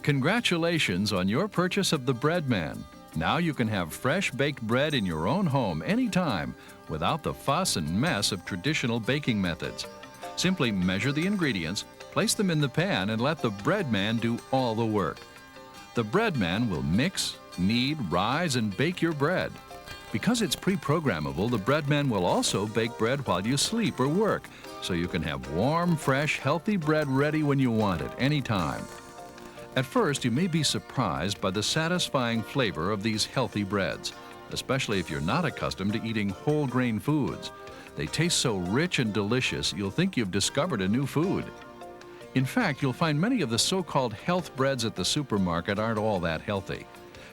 Congratulations on your purchase of the Breadman. Now you can have fresh baked bread in your own home anytime without the fuss and mess of traditional baking methods. Simply measure the ingredients, place them in the pan, and let the Breadman do all the work. The Breadman will mix, knead, rise, and bake your bread. Because it's pre-programmable, the Breadman will also bake bread while you sleep or work, so you can have warm, fresh, healthy bread ready when you want it, anytime. At first, you may be surprised by the satisfying flavor of these healthy breads, especially if you're not accustomed to eating whole grain foods. They taste so rich and delicious, you'll think you've discovered a new food. In fact, you'll find many of the so-called health breads at the supermarket aren't all that healthy.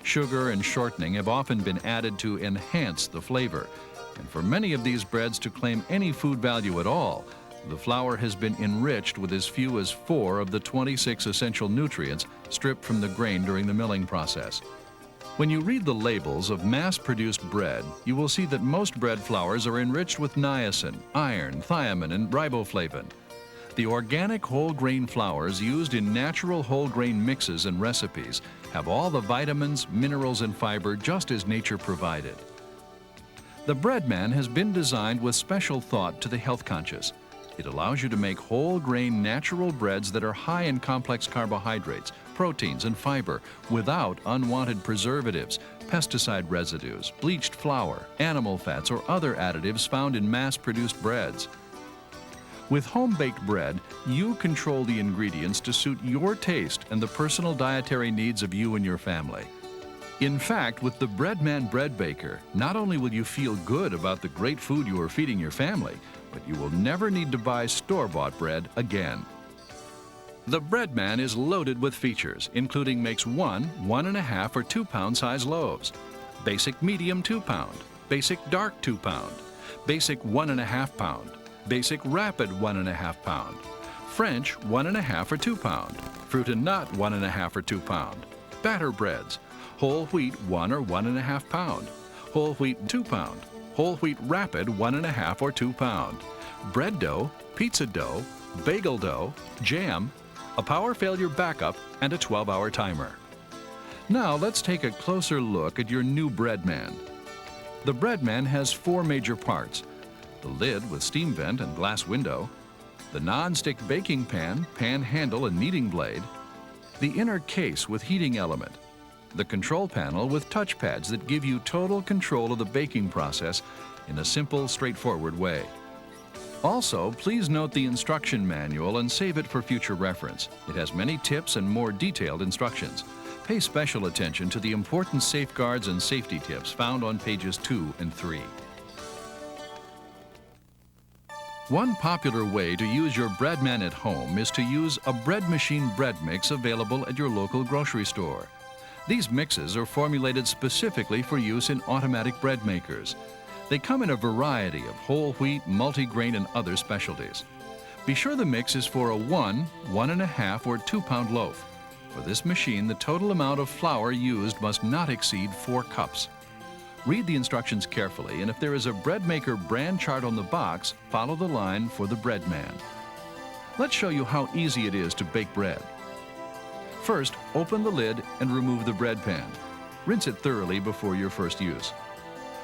Sugar and shortening have often been added to enhance the flavor. And for many of these breads to claim any food value at all, the flour has been enriched with as few as 4 of the 26 essential nutrients stripped from the grain during the milling process. When you read the labels of mass-produced bread, you will see that most bread flours are enriched with niacin, iron, thiamine, and riboflavin. The organic whole grain flours used in natural whole grain mixes and recipes have all the vitamins, minerals, and fiber just as nature provided. The Breadman has been designed with special thought to the health conscious. It allows you to make whole grain natural breads that are high in complex carbohydrates, proteins, and fiber without unwanted preservatives, pesticide residues, bleached flour, animal fats, or other additives found in mass-produced breads. With home-baked bread, you control the ingredients to suit your taste and the personal dietary needs of you and your family. In fact, with the Breadman Bread Baker, not only will you feel good about the great food you are feeding your family, but you will never need to buy store-bought bread again. The Breadman is loaded with features, including makes 1, 1.5, or 2-pound size loaves, basic medium 2-pound, basic dark 2-pound, basic 1.5 pound, basic rapid 1.5 pound, French 1.5 or 2-pound, fruit and nut 1.5 or 2-pound, batter breads, whole wheat 1 or 1.5 pound, whole wheat 2-pound, whole wheat rapid 1.5 or 2-pound, bread dough, pizza dough, bagel dough, jam, a power failure backup, and a 12-hour timer. Now let's take a closer look at your new Breadman. The Breadman has 4 major parts: the lid with steam vent and glass window, the non-stick baking pan, pan handle and kneading blade, the inner case with heating element, the control panel with touchpads that give you total control of the baking process in a simple, straightforward way. Also, please note the instruction manual and save it for future reference. It has many tips and more detailed instructions. Pay special attention to the important safeguards and safety tips found on pages 2 and 3. One popular way to use your Breadman at home is to use a bread machine bread mix available at your local grocery store. These mixes are formulated specifically for use in automatic bread makers. They come in a variety of whole wheat, multigrain, and other specialties. Be sure the mix is for a 1, 1.5, or 2-pound loaf. For this machine, the total amount of flour used must not exceed 4 cups. Read the instructions carefully, and if there is a bread maker brand chart on the box, follow the line for the Breadman. Let's show you how easy it is to bake bread. First, open the lid and remove the bread pan. Rinse it thoroughly before your first use.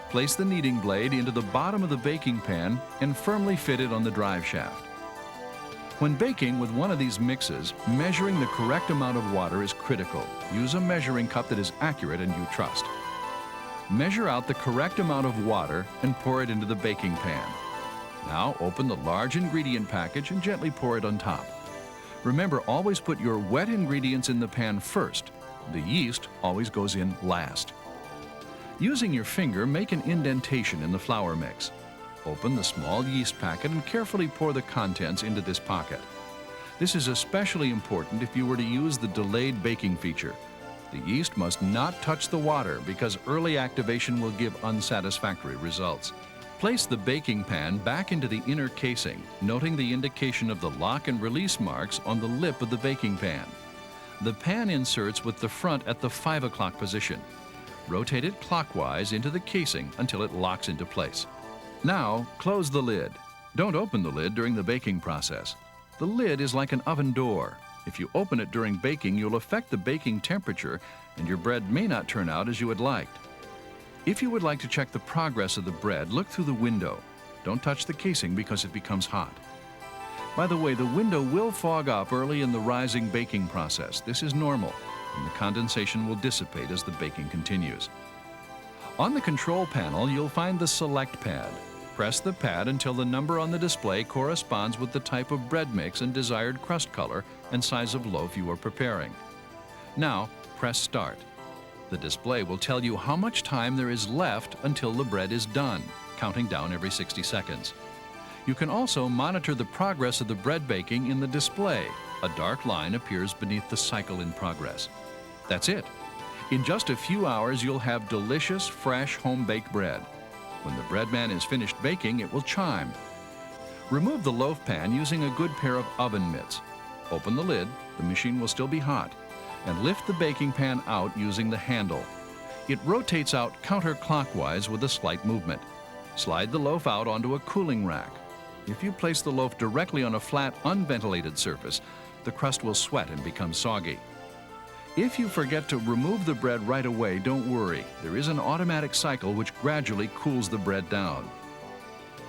Place the kneading blade into the bottom of the baking pan and firmly fit it on the drive shaft. When baking with one of these mixes, measuring the correct amount of water is critical. Use a measuring cup that is accurate and you trust. Measure out the correct amount of water and pour it into the baking pan. Now open the large ingredient package and gently pour it on top. Remember, always put your wet ingredients in the pan first. The yeast always goes in last. Using your finger, make an indentation in the flour mix. Open the small yeast packet and carefully pour the contents into this pocket. This is especially important if you were to use the delayed baking feature. The yeast must not touch the water because early activation will give unsatisfactory results. Place the baking pan back into the inner casing, noting the indication of the lock and release marks on the lip of the baking pan. The pan inserts with the front at the 5 o'clock position. Rotate it clockwise into the casing until it locks into place. Now, close the lid. Don't open the lid during the baking process. The lid is like an oven door. If you open it during baking, you'll affect the baking temperature and your bread may not turn out as you had liked. If you would like to check the progress of the bread, look through the window. Don't touch the casing because it becomes hot. By the way, the window will fog up early in the rising baking process. This is normal, and the condensation will dissipate as the baking continues. On the control panel, you'll find the Select pad. Press the pad until the number on the display corresponds with the type of bread mix and desired crust color and size of loaf you are preparing. Now, press Start. The display will tell you how much time there is left until the bread is done, counting down every 60 seconds. You can also monitor the progress of the bread baking in the display. A dark line appears beneath the cycle in progress. That's it. In just a few hours, you'll have delicious, fresh, home-baked bread. When the Breadman is finished baking, it will chime. Remove the loaf pan using a good pair of oven mitts. Open the lid, the machine will still be hot, and lift the baking pan out using the handle. It rotates out counterclockwise with a slight movement. Slide the loaf out onto a cooling rack. If you place the loaf directly on a flat, unventilated surface, the crust will sweat and become soggy. If you forget to remove the bread right away, don't worry. There is an automatic cycle which gradually cools the bread down.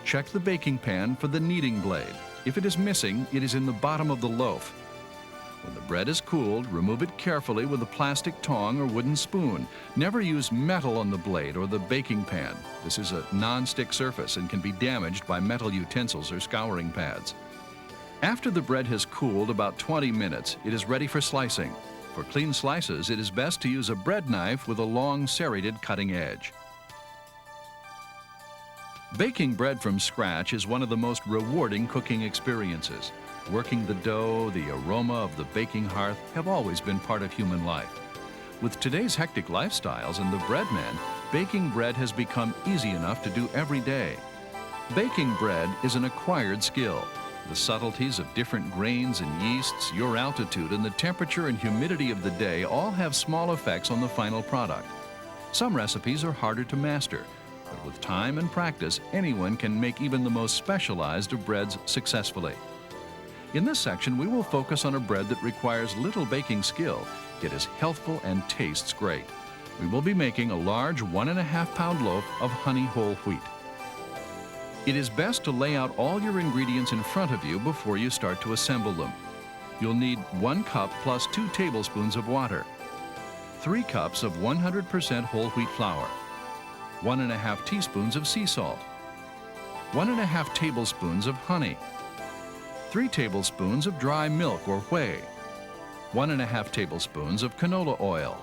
Check the baking pan for the kneading blade. If it is missing, it is in the bottom of the loaf. When the bread is cooled, remove it carefully with a plastic tong or wooden spoon. Never use metal on the blade or the baking pan. This is a non-stick surface and can be damaged by metal utensils or scouring pads. After the bread has cooled about 20 minutes, it is ready for slicing. For clean slices, it is best to use a bread knife with a long serrated cutting edge. Baking bread from scratch is one of the most rewarding cooking experiences. Working the dough, the aroma of the baking hearth have always been part of human life. With today's hectic lifestyles and the Breadman, baking bread has become easy enough to do every day. Baking bread is an acquired skill. The subtleties of different grains and yeasts, your altitude, and the temperature and humidity of the day all have small effects on the final product. Some recipes are harder to master, but with time and practice, anyone can make even the most specialized of breads successfully. In this section, we will focus on a bread that requires little baking skill, yet is healthful and tastes great. We will be making a large 1.5-pound loaf of honey whole wheat. It is best to lay out all your ingredients in front of you before you start to assemble them. You'll need 1 cup plus 2 tablespoons of water, 3 cups of 100% whole wheat flour, 1.5 teaspoons of sea salt, 1.5 tablespoons of honey, 3 tablespoons of dry milk or whey, 1.5 tablespoons of canola oil,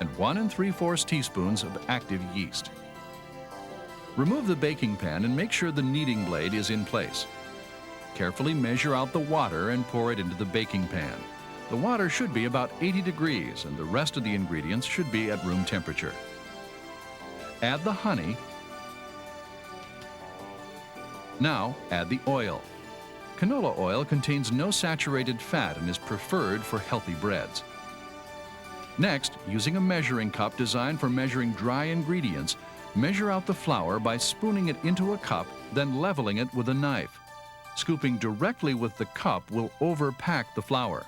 and 1 3/4 teaspoons of active yeast. Remove the baking pan and make sure the kneading blade is in place. Carefully measure out the water and pour it into the baking pan. The water should be about 80 degrees and the rest of the ingredients should be at room temperature. Add the honey. Now add the oil. Canola oil contains no saturated fat and is preferred for healthy breads. Next, using a measuring cup designed for measuring dry ingredients, measure out the flour by spooning it into a cup, then leveling it with a knife. Scooping directly with the cup will overpack the flour.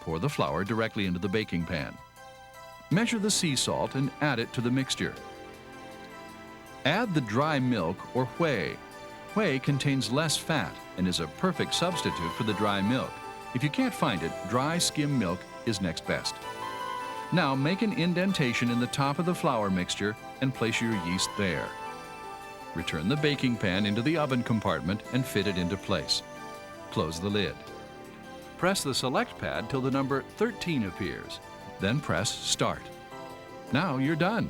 Pour the flour directly into the baking pan. Measure the sea salt and add it to the mixture. Add the dry milk or whey. Whey contains less fat and is a perfect substitute for the dry milk. If you can't find it, dry skim milk is next best. Now make an indentation in the top of the flour mixture and place your yeast there. Return the baking pan into the oven compartment and fit it into place. Close the lid. Press the Select pad till the number 13 appears. Then press Start. Now you're done.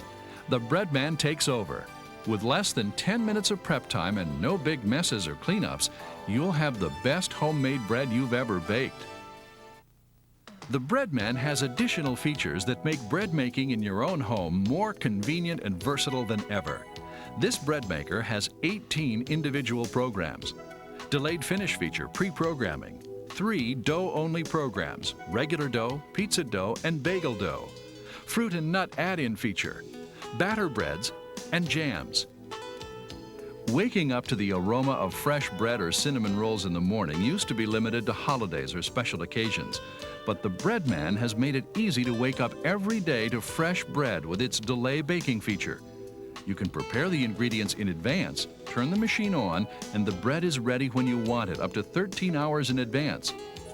The Breadman takes over. With less than 10 minutes of prep time and no big messes or cleanups, you'll have the best homemade bread you've ever baked. The Breadman has additional features that make bread making in your own home more convenient and versatile than ever. This bread maker has 18 individual programs. Delayed finish feature pre-programming, 3 dough-only programs, regular dough, pizza dough, and bagel dough, fruit and nut add-in feature, batter breads, and jams. Waking up to the aroma of fresh bread or cinnamon rolls in the morning used to be limited to holidays or special occasions. But the Breadman has made it easy to wake up every day to fresh bread with its delay baking feature. You can prepare the ingredients in advance, turn the machine on, and the bread is ready when you want it, up to 13 hours in advance.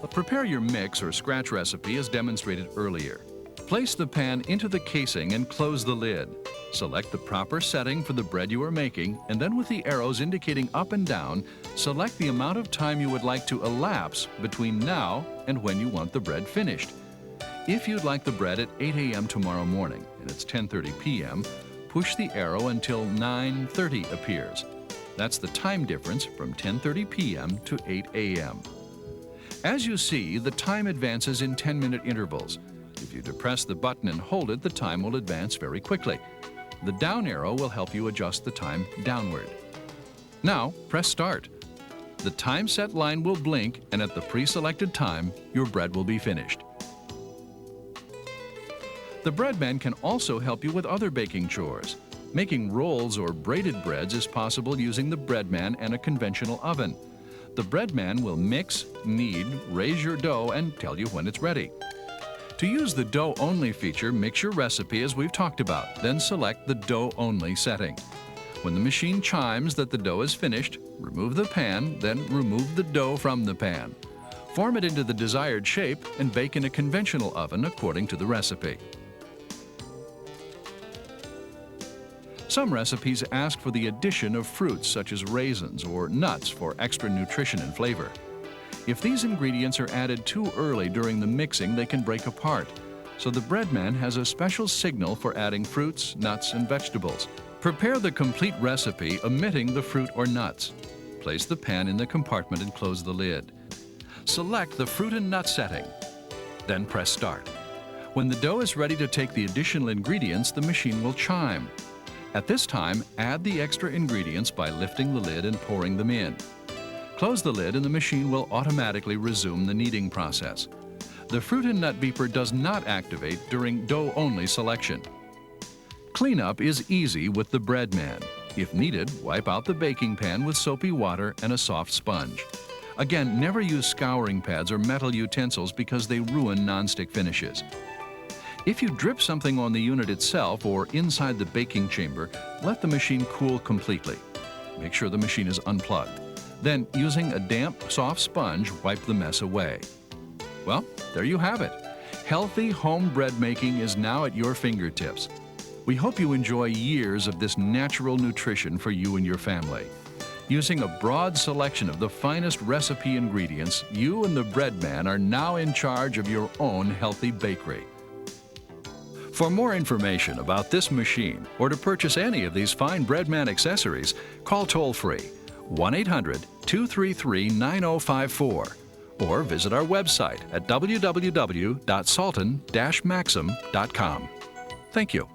Prepare your mix or scratch recipe as demonstrated earlier. Place the pan into the casing and close the lid. Select the proper setting for the bread you are making, and then with the arrows indicating up and down, select the amount of time you would like to elapse between now and when you want the bread finished. If you'd like the bread at 8 a.m. tomorrow morning and it's 10:30 p.m., push the arrow until 9:30 appears. That's the time difference from 10:30 p.m. to 8 a.m. As you see, the time advances in 10-minute intervals. If you depress the button and hold it, the time will advance very quickly. The down arrow will help you adjust the time downward. Now, press Start. The time set line will blink, and at the pre-selected time, your bread will be finished. The Breadman can also help you with other baking chores. Making rolls or braided breads is possible using the Breadman and a conventional oven. The Breadman will mix, knead, raise your dough, and tell you when it's ready. To use the Dough Only feature, mix your recipe as we've talked about, then select the Dough Only setting. When the machine chimes that the dough is finished, remove the pan, then remove the dough from the pan. Form it into the desired shape and bake in a conventional oven according to the recipe. Some recipes ask for the addition of fruits such as raisins or nuts for extra nutrition and flavor. If these ingredients are added too early during the mixing, they can break apart. So the Breadman has a special signal for adding fruits, nuts, and vegetables. Prepare the complete recipe omitting the fruit or nuts. Place the pan in the compartment and close the lid. Select the fruit and nut setting. Then press Start. When the dough is ready to take the additional ingredients, the machine will chime. At this time, add the extra ingredients by lifting the lid and pouring them in. Close the lid and the machine will automatically resume the kneading process. The fruit and nut beeper does not activate during dough-only selection. Cleanup is easy with the Breadman. If needed, wipe out the baking pan with soapy water and a soft sponge. Again, never use scouring pads or metal utensils because they ruin nonstick finishes. If you drip something on the unit itself or inside the baking chamber, let the machine cool completely. Make sure the machine is unplugged. Then, using a damp, soft sponge, wipe the mess away. Well, there you have it. Healthy home bread making is now at your fingertips. We hope you enjoy years of this natural nutrition for you and your family. Using a broad selection of the finest recipe ingredients, you and the Breadman are now in charge of your own healthy bakery. For more information about this machine or to purchase any of these fine Breadman accessories, call toll-free 1-800-233-9054 or visit our website at www.salton-maxim.com. Thank you.